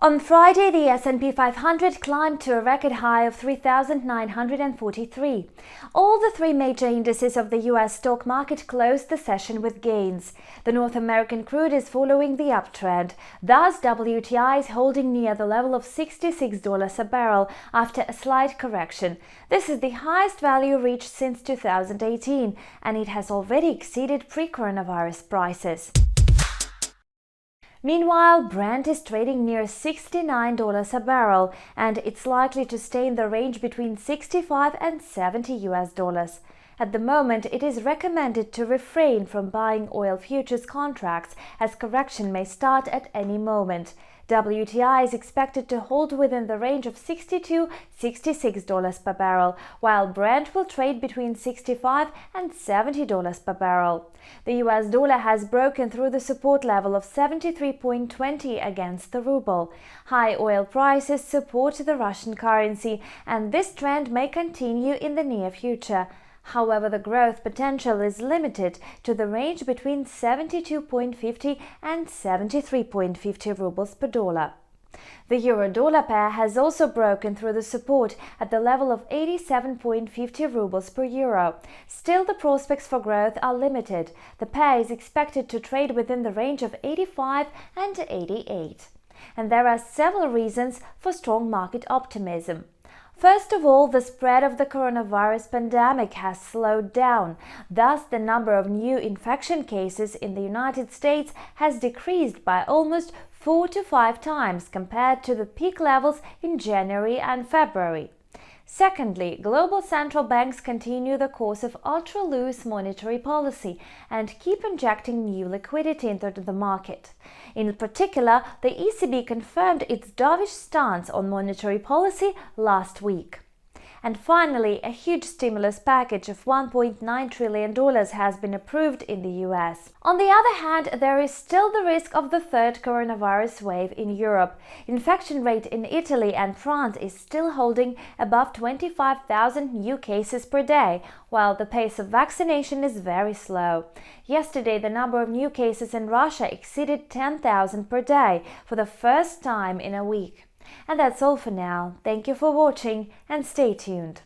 On Friday, the S&P 500 climbed to a record high of 3,943. All the three major indices of the U.S. stock market closed the session with gains. The North American crude is following the uptrend. Thus, WTI is holding near the level of $66 a barrel after a slight correction. This is the highest value reached since 2018, and it has already exceeded pre-coronavirus prices. Meanwhile, Brent is trading near $69 a barrel, and it's likely to stay in the range between 65 and 70 US dollars. At the moment, it is recommended to refrain from buying oil futures contracts, as correction may start at any moment. WTI is expected to hold within the range of $62–66 per barrel, while Brent will trade between $65 and $70 per barrel. The US dollar has broken through the support level of 73.20 against the ruble. High oil prices support the Russian currency, and this trend may continue in the near future. However, the growth potential is limited to the range between 72.50 and 73.50 rubles per dollar. The euro-dollar pair has also broken through the support at the level of 87.50 rubles per euro. Still, the prospects for growth are limited. The pair is expected to trade within the range of 85 and 88. And there are several reasons for strong market optimism. First of all, the spread of the coronavirus pandemic has slowed down. Thus, the number of new infection cases in the United States has decreased by almost 4 to 5 times compared to the peak levels in January and February. Secondly, global central banks continue the course of ultra-loose monetary policy and keep injecting new liquidity into the market. In particular, the ECB confirmed its dovish stance on monetary policy last week. And finally, a huge stimulus package of $1.9 trillion has been approved in the US. On the other hand, there is still the risk of the third coronavirus wave in Europe. Infection rate in Italy and France is still holding above 25,000 new cases per day, while the pace of vaccination is very slow. Yesterday, the number of new cases in Russia exceeded 10,000 per day for the first time in a week. And that's all for now. Thank you for watching and stay tuned.